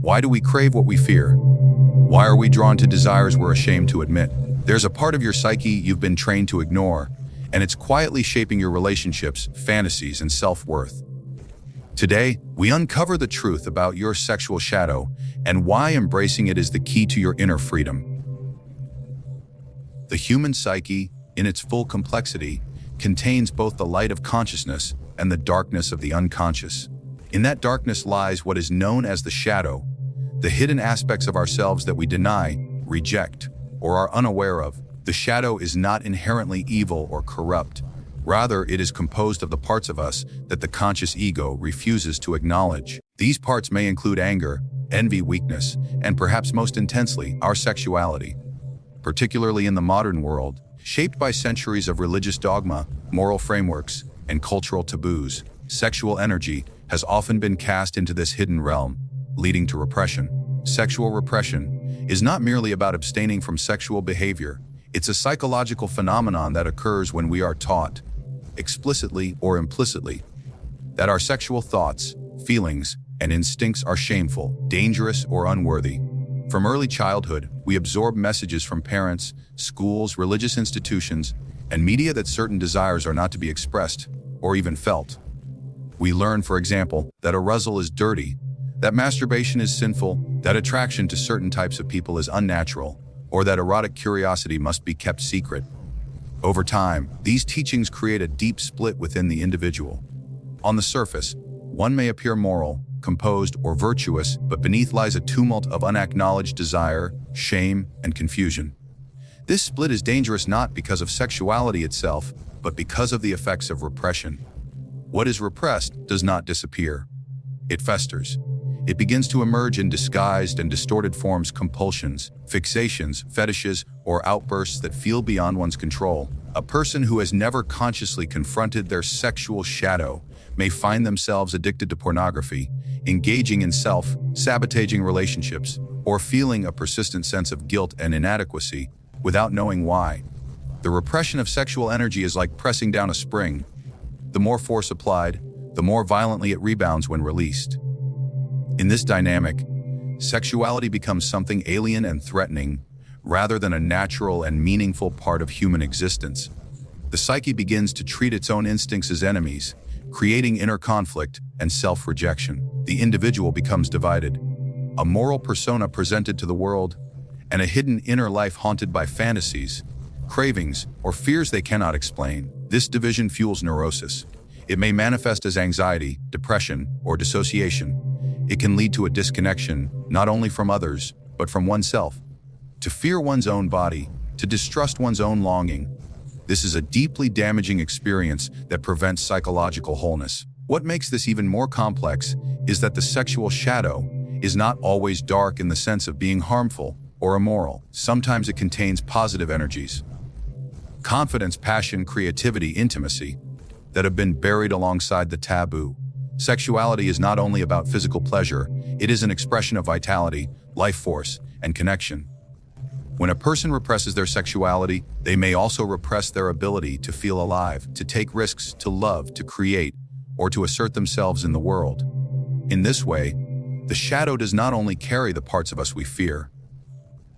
Why do we crave what we fear? Why are we drawn to desires we're ashamed to admit? There's a part of your psyche you've been trained to ignore, and it's quietly shaping your relationships, fantasies, and self-worth. Today, we uncover the truth about your sexual shadow and why embracing it is the key to your inner freedom. The human psyche, in its full complexity, contains both the light of consciousness and the darkness of the unconscious. In that darkness lies what is known as the shadow, the hidden aspects of ourselves that we deny, reject, or are unaware of. The shadow is not inherently evil or corrupt. Rather, it is composed of the parts of us that the conscious ego refuses to acknowledge. These parts may include anger, envy, weakness, and perhaps most intensely, our sexuality. Particularly in the modern world, shaped by centuries of religious dogma, moral frameworks, and cultural taboos, sexual energy has often been cast into this hidden realm, leading to repression. Sexual repression is not merely about abstaining from sexual behavior. It's a psychological phenomenon that occurs when we are taught, explicitly or implicitly, that our sexual thoughts, feelings, and instincts are shameful, dangerous, or unworthy. From early childhood, we absorb messages from parents, schools, religious institutions, and media that certain desires are not to be expressed or even felt. We learn, for example, that arousal is dirty, that masturbation is sinful, that attraction to certain types of people is unnatural, or that erotic curiosity must be kept secret. Over time, these teachings create a deep split within the individual. On the surface, one may appear moral, composed, or virtuous, but beneath lies a tumult of unacknowledged desire, shame, and confusion. This split is dangerous not because of sexuality itself, but because of the effects of repression. What is repressed does not disappear. It festers. It begins to emerge in disguised and distorted forms: compulsions, fixations, fetishes, or outbursts that feel beyond one's control. A person who has never consciously confronted their sexual shadow may find themselves addicted to pornography, engaging in self-sabotaging relationships, or feeling a persistent sense of guilt and inadequacy without knowing why. The repression of sexual energy is like pressing down a spring. The more force applied, the more violently it rebounds when released. In this dynamic, sexuality becomes something alien and threatening, rather than a natural and meaningful part of human existence. The psyche begins to treat its own instincts as enemies, creating inner conflict and self-rejection. The individual becomes divided, a moral persona presented to the world, and a hidden inner life haunted by fantasies, cravings, or fears they cannot explain. This division fuels neurosis. It may manifest as anxiety, depression, or dissociation. It can lead to a disconnection, not only from others, but from oneself. To fear one's own body, to distrust one's own longing. This is a deeply damaging experience that prevents psychological wholeness. What makes this even more complex is that the sexual shadow is not always dark in the sense of being harmful or immoral. Sometimes it contains positive energies, confidence, passion, creativity, intimacy, that have been buried alongside the taboo. Sexuality is not only about physical pleasure, it is an expression of vitality, life force, and connection. When a person represses their sexuality, they may also repress their ability to feel alive, to take risks, to love, to create, or to assert themselves in the world. In this way, the shadow does not only carry the parts of us we fear,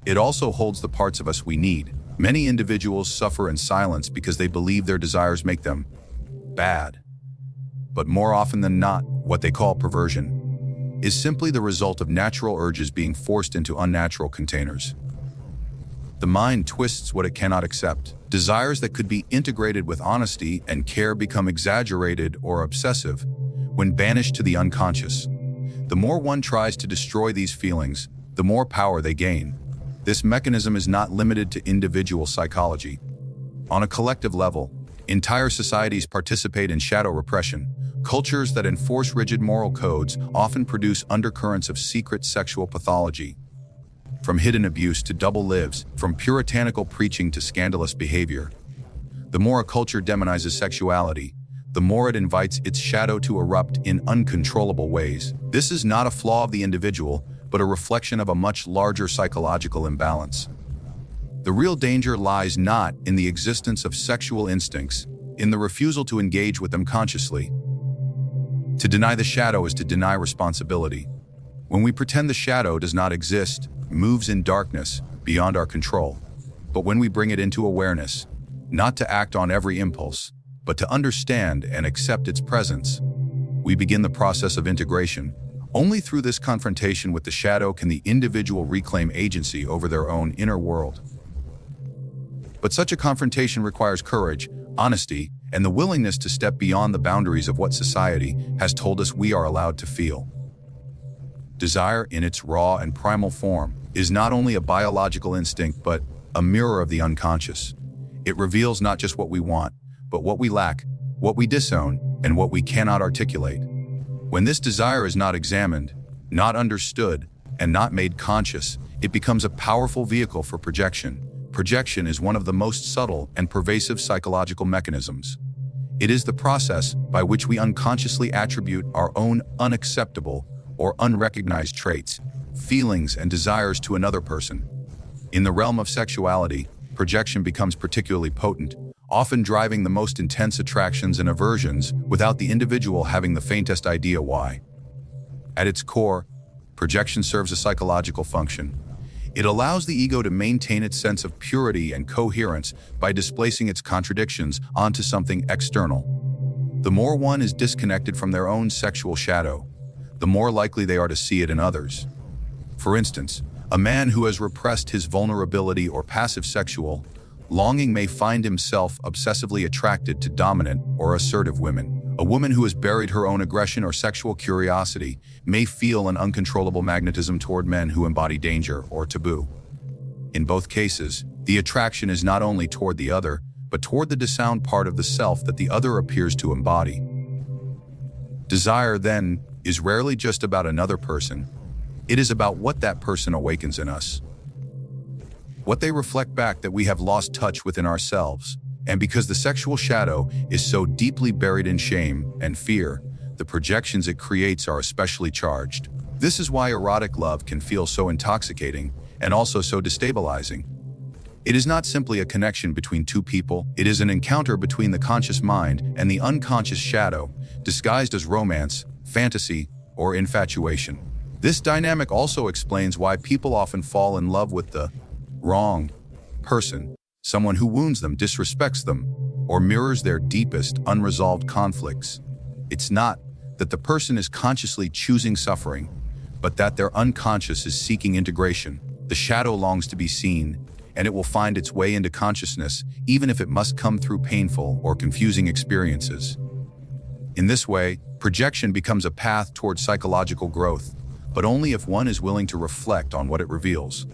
it also holds the parts of us we need. Many individuals suffer in silence because they believe their desires make them bad. But more often than not, what they call perversion is simply the result of natural urges being forced into unnatural containers. The mind twists what it cannot accept. Desires that could be integrated with honesty and care become exaggerated or obsessive when banished to the unconscious. The more one tries to destroy these feelings, the more power they gain. This mechanism is not limited to individual psychology. On a collective level, entire societies participate in shadow repression. Cultures that enforce rigid moral codes often produce undercurrents of secret sexual pathology. From hidden abuse to double lives, from puritanical preaching to scandalous behavior. The more a culture demonizes sexuality, the more it invites its shadow to erupt in uncontrollable ways. This is not a flaw of the individual, but a reflection of a much larger psychological imbalance. The real danger lies not in the existence of sexual instincts, in the refusal to engage with them consciously. To deny the shadow is to deny responsibility. When we pretend the shadow does not exist, moves in darkness, beyond our control. But when we bring it into awareness, not to act on every impulse, but to understand and accept its presence, we begin the process of integration. Only through this confrontation with the shadow can the individual reclaim agency over their own inner world. But such a confrontation requires courage, honesty, and the willingness to step beyond the boundaries of what society has told us we are allowed to feel. Desire, in its raw and primal form, is not only a biological instinct but a mirror of the unconscious. It reveals not just what we want, but what we lack, what we disown, and what we cannot articulate. When this desire is not examined, not understood, and not made conscious, it becomes a powerful vehicle for projection. Projection is one of the most subtle and pervasive psychological mechanisms. It is the process by which we unconsciously attribute our own unacceptable or unrecognized traits, feelings, and desires to another person. In the realm of sexuality, projection becomes particularly potent, often driving the most intense attractions and aversions without the individual having the faintest idea why. At its core, projection serves a psychological function. It allows the ego to maintain its sense of purity and coherence by displacing its contradictions onto something external. The more one is disconnected from their own sexual shadow, the more likely they are to see it in others. For instance, a man who has repressed his vulnerability or passive sexual longing may find himself obsessively attracted to dominant or assertive women. A woman who has buried her own aggression or sexual curiosity may feel an uncontrollable magnetism toward men who embody danger or taboo. In both cases, the attraction is not only toward the other, but toward the disowned part of the self that the other appears to embody. Desire, then, is rarely just about another person. It is about what that person awakens in us. What they reflect back that we have lost touch within ourselves. And because the sexual shadow is so deeply buried in shame and fear, the projections it creates are especially charged. This is why erotic love can feel so intoxicating and also so destabilizing. It is not simply a connection between two people, it is an encounter between the conscious mind and the unconscious shadow, disguised as romance, fantasy, or infatuation. This dynamic also explains why people often fall in love with the wrong person. Someone who wounds them, disrespects them, or mirrors their deepest unresolved conflicts. It's not that the person is consciously choosing suffering, but that their unconscious is seeking integration. The shadow longs to be seen, and it will find its way into consciousness, even if it must come through painful or confusing experiences. In this way, projection becomes a path towards psychological growth, but only if one is willing to reflect on what it reveals.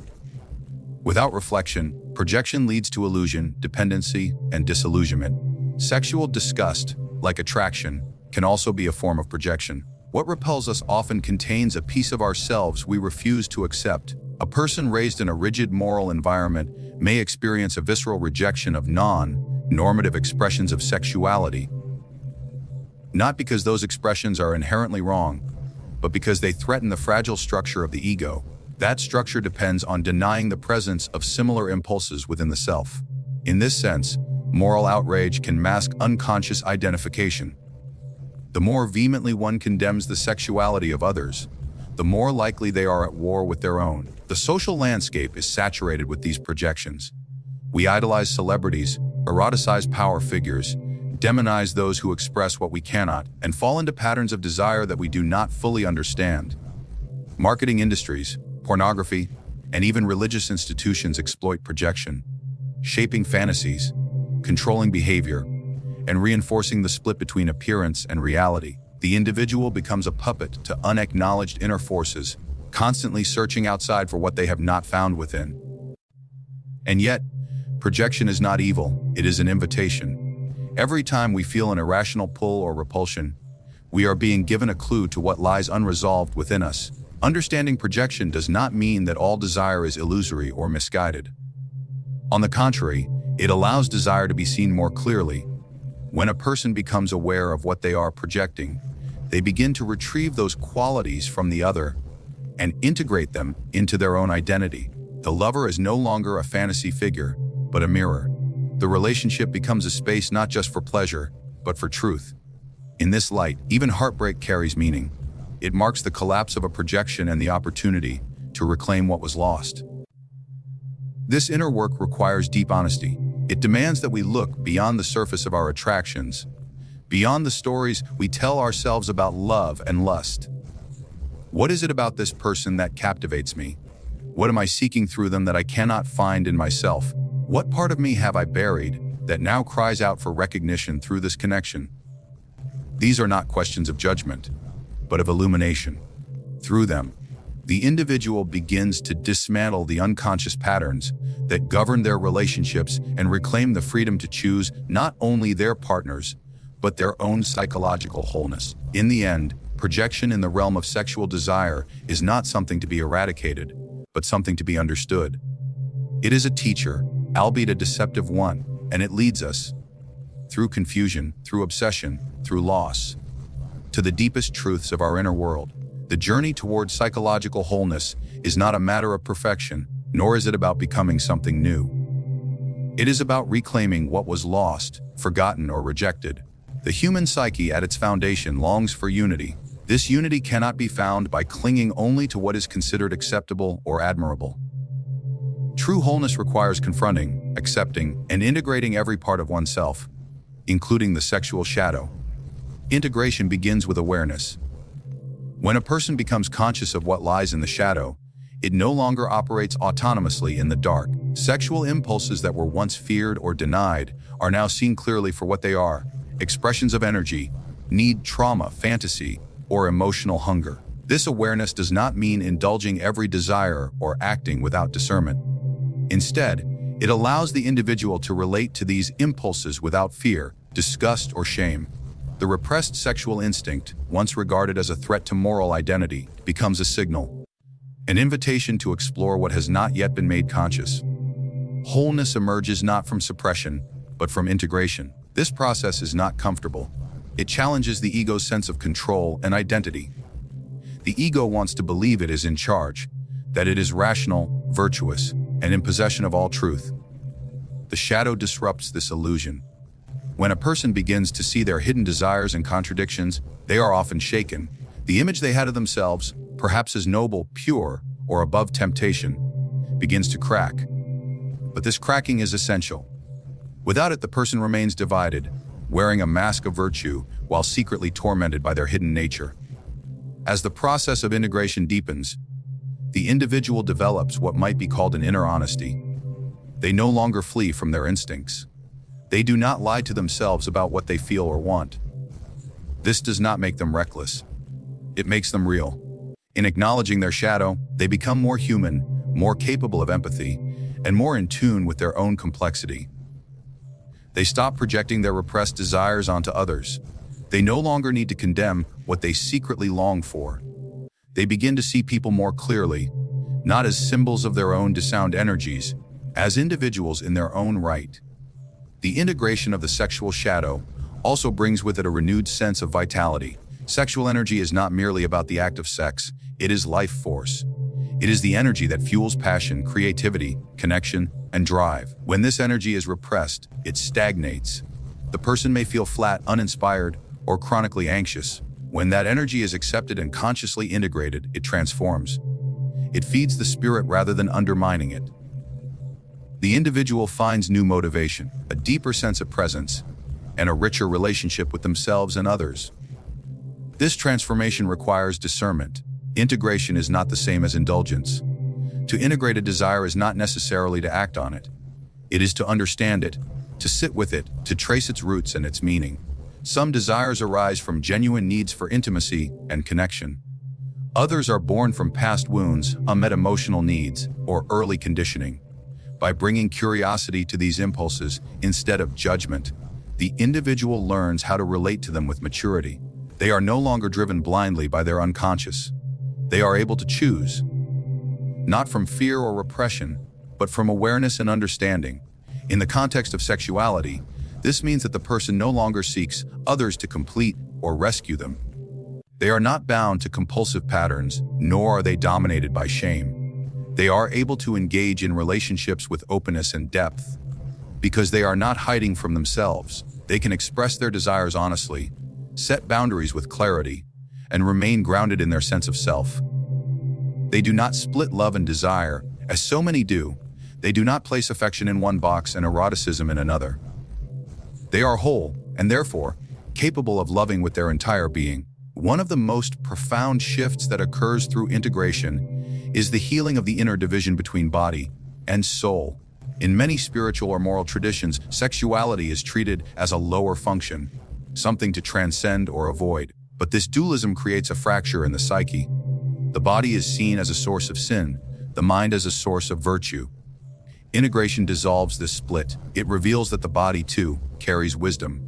Without reflection, projection leads to illusion, dependency, and disillusionment. Sexual disgust, like attraction, can also be a form of projection. What repels us often contains a piece of ourselves we refuse to accept. A person raised in a rigid moral environment may experience a visceral rejection of non-normative expressions of sexuality, not because those expressions are inherently wrong, but because they threaten the fragile structure of the ego. That structure depends on denying the presence of similar impulses within the self. In this sense, moral outrage can mask unconscious identification. The more vehemently one condemns the sexuality of others, the more likely they are at war with their own. The social landscape is saturated with these projections. We idolize celebrities, eroticize power figures, demonize those who express what we cannot, and fall into patterns of desire that we do not fully understand. Marketing industries, pornography, and even religious institutions exploit projection, shaping fantasies, controlling behavior, and reinforcing the split between appearance and reality. The individual becomes a puppet to unacknowledged inner forces, constantly searching outside for what they have not found within. And yet, projection is not evil, it is an invitation. Every time we feel an irrational pull or repulsion, we are being given a clue to what lies unresolved within us. Understanding projection does not mean that all desire is illusory or misguided. On the contrary, it allows desire to be seen more clearly. When a person becomes aware of what they are projecting, they begin to retrieve those qualities from the other and integrate them into their own identity. The lover is no longer a fantasy figure, but a mirror. The relationship becomes a space not just for pleasure, but for truth. In this light, even heartbreak carries meaning. It marks the collapse of a projection and the opportunity to reclaim what was lost. This inner work requires deep honesty. It demands that we look beyond the surface of our attractions, beyond the stories we tell ourselves about love and lust. What is it about this person that captivates me? What am I seeking through them that I cannot find in myself? What part of me have I buried that now cries out for recognition through this connection? These are not questions of judgment, but of illumination. Through them, the individual begins to dismantle the unconscious patterns that govern their relationships and reclaim the freedom to choose not only their partners, but their own psychological wholeness. In the end, projection in the realm of sexual desire is not something to be eradicated, but something to be understood. It is a teacher, albeit a deceptive one, and it leads us, through confusion, through obsession, through loss, to the deepest truths of our inner world. The journey towards psychological wholeness is not a matter of perfection, nor is it about becoming something new. It is about reclaiming what was lost, forgotten, or rejected. The human psyche at its foundation longs for unity. This unity cannot be found by clinging only to what is considered acceptable or admirable. True wholeness requires confronting, accepting, and integrating every part of oneself, including the sexual shadow. Integration begins with awareness. When a person becomes conscious of what lies in the shadow, it no longer operates autonomously in the dark. Sexual impulses that were once feared or denied are now seen clearly for what they are: expressions of energy, need, trauma, fantasy, or emotional hunger. This awareness does not mean indulging every desire or acting without discernment. Instead, it allows the individual to relate to these impulses without fear, disgust, or shame. The repressed sexual instinct, once regarded as a threat to moral identity, becomes a signal, an invitation to explore what has not yet been made conscious. Wholeness emerges not from suppression, but from integration. This process is not comfortable. It challenges the ego's sense of control and identity. The ego wants to believe it is in charge, that it is rational, virtuous, and in possession of all truth. The shadow disrupts this illusion. When a person begins to see their hidden desires and contradictions, they are often shaken. The image they had of themselves, perhaps as noble, pure, or above temptation, begins to crack. But this cracking is essential. Without it, the person remains divided, wearing a mask of virtue while secretly tormented by their hidden nature. As the process of integration deepens, the individual develops what might be called an inner honesty. They no longer flee from their instincts. They do not lie to themselves about what they feel or want. This does not make them reckless. It makes them real. In acknowledging their shadow, they become more human, more capable of empathy, and more in tune with their own complexity. They stop projecting their repressed desires onto others. They no longer need to condemn what they secretly long for. They begin to see people more clearly, not as symbols of their own disowned energies, as individuals in their own right. The integration of the sexual shadow also brings with it a renewed sense of vitality. Sexual energy is not merely about the act of sex, it is life force. It is the energy that fuels passion, creativity, connection, and drive. When this energy is repressed, it stagnates. The person may feel flat, uninspired, or chronically anxious. When that energy is accepted and consciously integrated, it transforms. It feeds the spirit rather than undermining it. The individual finds new motivation, a deeper sense of presence, and a richer relationship with themselves and others. This transformation requires discernment. Integration is not the same as indulgence. To integrate a desire is not necessarily to act on it. It is to understand it, to sit with it, to trace its roots and its meaning. Some desires arise from genuine needs for intimacy and connection. Others are born from past wounds, unmet emotional needs, or early conditioning. By bringing curiosity to these impulses instead of judgment, the individual learns how to relate to them with maturity. They are no longer driven blindly by their unconscious. They are able to choose, not from fear or repression, but from awareness and understanding. In the context of sexuality, this means that the person no longer seeks others to complete or rescue them. They are not bound to compulsive patterns, nor are they dominated by shame. They are able to engage in relationships with openness and depth. Because they are not hiding from themselves, they can express their desires honestly, set boundaries with clarity, and remain grounded in their sense of self. They do not split love and desire, as so many do. They do not place affection in one box and eroticism in another. They are whole, and therefore, capable of loving with their entire being. One of the most profound shifts that occurs through integration is the healing of the inner division between body and soul. In many spiritual or moral traditions, sexuality is treated as a lower function, something to transcend or avoid. But this dualism creates a fracture in the psyche. The body is seen as a source of sin, the mind as a source of virtue. Integration dissolves this split. It reveals that the body, too, carries wisdom.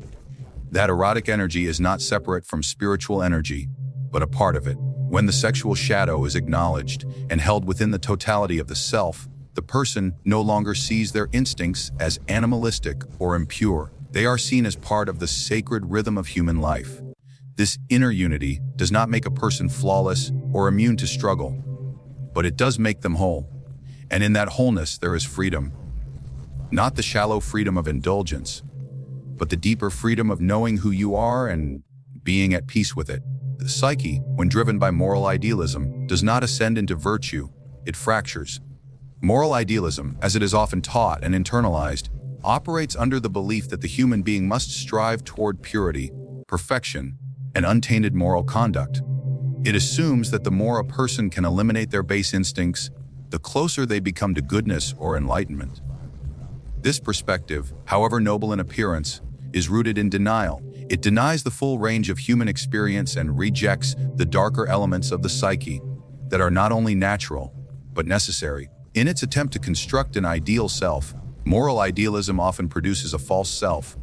That erotic energy is not separate from spiritual energy, but a part of it. When the sexual shadow is acknowledged and held within the totality of the self, the person no longer sees their instincts as animalistic or impure. They are seen as part of the sacred rhythm of human life. This inner unity does not make a person flawless or immune to struggle, but it does make them whole. And in that wholeness, there is freedom. Not the shallow freedom of indulgence, but the deeper freedom of knowing who you are and being at peace with it. The psyche, when driven by moral idealism, does not ascend into virtue, it fractures. Moral idealism, as it is often taught and internalized, operates under the belief that the human being must strive toward purity, perfection, and untainted moral conduct. It assumes that the more a person can eliminate their base instincts, the closer they become to goodness or enlightenment. This perspective, however noble in appearance, is rooted in denial. It denies the full range of human experience and rejects the darker elements of the psyche that are not only natural, but necessary. In its attempt to construct an ideal self, moral idealism often produces a false self,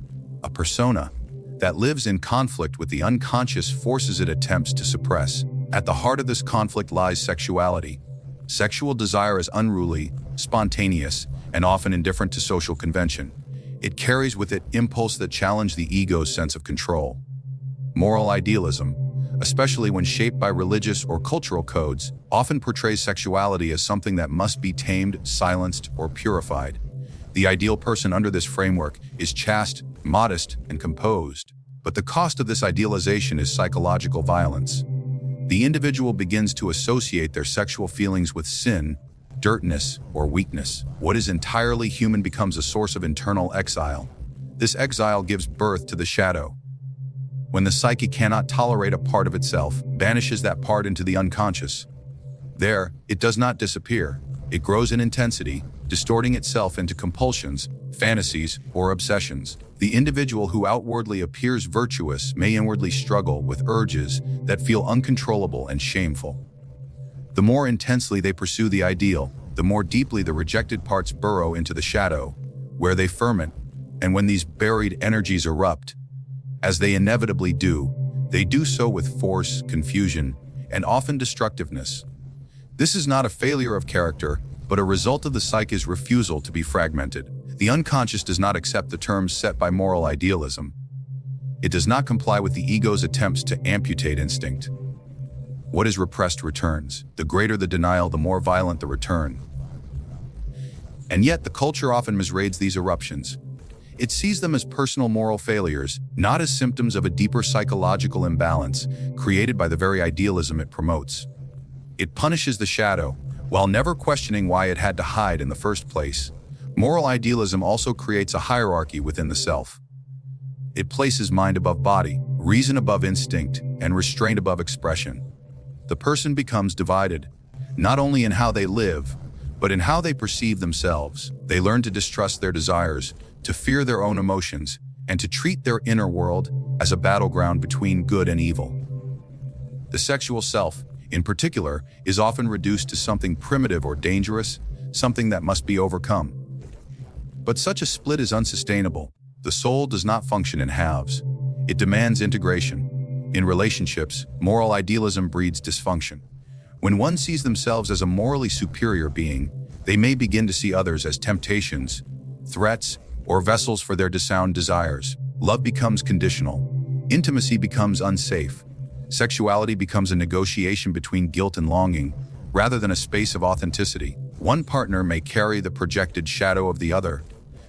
a persona, that lives in conflict with the unconscious forces it attempts to suppress. At the heart of this conflict lies sexuality. Sexual desire is unruly, spontaneous, and often indifferent to social convention. It carries with it impulses that challenge the ego's sense of control. Moral idealism, especially when shaped by religious or cultural codes, often portrays sexuality as something that must be tamed, silenced, or purified. The ideal person under this framework is chaste, modest, and composed. But the cost of this idealization is psychological violence. The individual begins to associate their sexual feelings with sin, dirtiness, or weakness. What is entirely human becomes a source of internal exile. This exile gives birth to the shadow. When the psyche cannot tolerate a part of itself, banishes that part into the unconscious. There, it does not disappear. It grows in intensity, distorting itself into compulsions, fantasies, or obsessions. The individual who outwardly appears virtuous may inwardly struggle with urges that feel uncontrollable and shameful. The more intensely they pursue the ideal, the more deeply the rejected parts burrow into the shadow, where they ferment, and when these buried energies erupt, as they inevitably do, they do so with force, confusion, and often destructiveness. This is not a failure of character, but a result of the psyche's refusal to be fragmented. The unconscious does not accept the terms set by moral idealism. It does not comply with the ego's attempts to amputate instinct. What is repressed returns. The greater the denial, the more violent the return. And yet, the culture often misreads these eruptions. It sees them as personal moral failures, not as symptoms of a deeper psychological imbalance created by the very idealism it promotes. It punishes the shadow, while never questioning why it had to hide in the first place. Moral idealism also creates a hierarchy within the self. It places mind above body, reason above instinct, and restraint above expression. The person becomes divided, not only in how they live, but in how they perceive themselves. They learn to distrust their desires, to fear their own emotions, and to treat their inner world as a battleground between good and evil. The sexual self, in particular, is often reduced to something primitive or dangerous, something that must be overcome. But such a split is unsustainable. The soul does not function in halves. It demands integration. In relationships, moral idealism breeds dysfunction. When one sees themselves as a morally superior being, they may begin to see others as temptations, threats, or vessels for their unsound desires. Love becomes conditional. Intimacy becomes unsafe. Sexuality becomes a negotiation between guilt and longing, rather than a space of authenticity. One partner may carry the projected shadow of the other,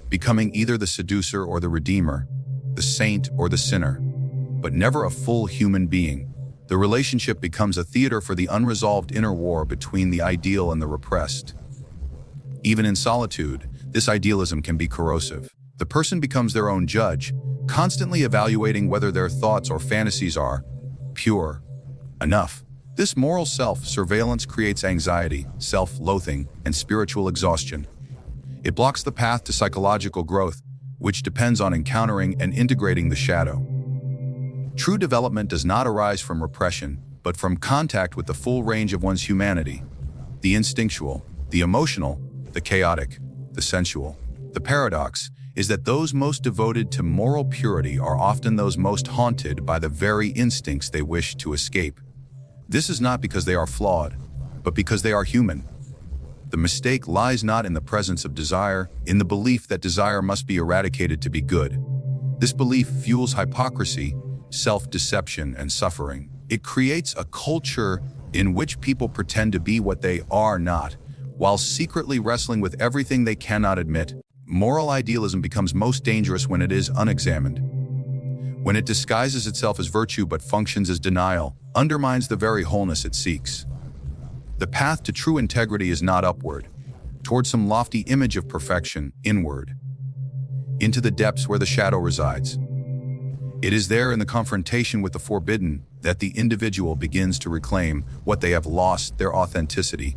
becoming either the seducer or the redeemer, the saint or the sinner, but never a full human being. The relationship becomes a theater for the unresolved inner war between the ideal and the repressed. Even in solitude, this idealism can be corrosive. The person becomes their own judge, constantly evaluating whether their thoughts or fantasies are pure enough. This moral self-surveillance creates anxiety, self-loathing, and spiritual exhaustion. It blocks the path to psychological growth, which depends on encountering and integrating the shadow. True development does not arise from repression, but from contact with the full range of one's humanity: the instinctual, the emotional, the chaotic, the sensual. The paradox is that those most devoted to moral purity are often those most haunted by the very instincts they wish to escape. This is not because they are flawed, but because they are human. The mistake lies not in the presence of desire, in the belief that desire must be eradicated to be good. This belief fuels hypocrisy, self-deception, and suffering. It creates a culture in which people pretend to be what they are not, while secretly wrestling with everything they cannot admit. Moral idealism becomes most dangerous when it is unexamined. When it disguises itself as virtue but functions as denial, undermines the very wholeness it seeks. The path to true integrity is not upward, toward some lofty image of perfection, inward, into the depths where the shadow resides. It is there in the confrontation with the forbidden that the individual begins to reclaim what they have lost: their authenticity,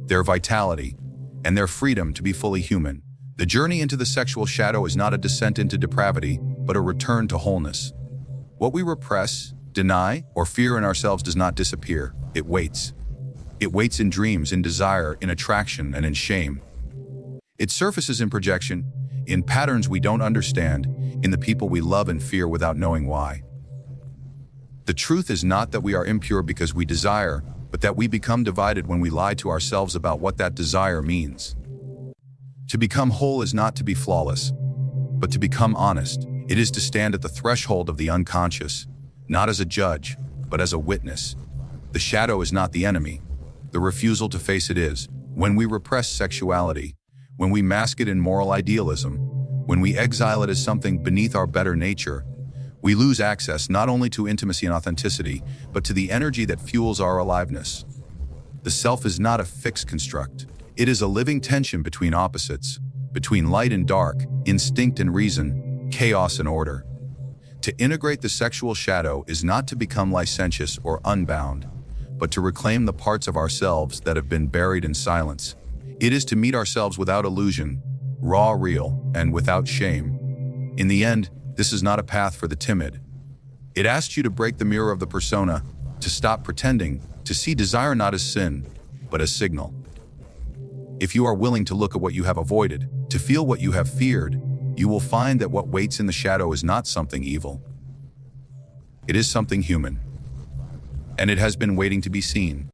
their vitality, and their freedom to be fully human. The journey into the sexual shadow is not a descent into depravity, but a return to wholeness. What we repress, deny, or fear in ourselves does not disappear. It waits. It waits in dreams, in desire, in attraction, and in shame. It surfaces in projection, in patterns we don't understand, in the people we love and fear without knowing why. The truth is not that we are impure because we desire, but that we become divided when we lie to ourselves about what that desire means. To become whole is not to be flawless, but to become honest. It is to stand at the threshold of the unconscious, not as a judge, but as a witness. The shadow is not the enemy. The refusal to face it is. When we repress sexuality, when we mask it in moral idealism, when we exile it as something beneath our better nature, we lose access not only to intimacy and authenticity, but to the energy that fuels our aliveness. The self is not a fixed construct. It is a living tension between opposites, between light and dark, instinct and reason, chaos and order. To integrate the sexual shadow is not to become licentious or unbound, but to reclaim the parts of ourselves that have been buried in silence. It is to meet ourselves without illusion, raw, real, and without shame. In the end, this is not a path for the timid. It asks you to break the mirror of the persona, to stop pretending, to see desire not as sin, but as signal. If you are willing to look at what you have avoided, to feel what you have feared, you will find that what waits in the shadow is not something evil. It is something human. And it has been waiting to be seen.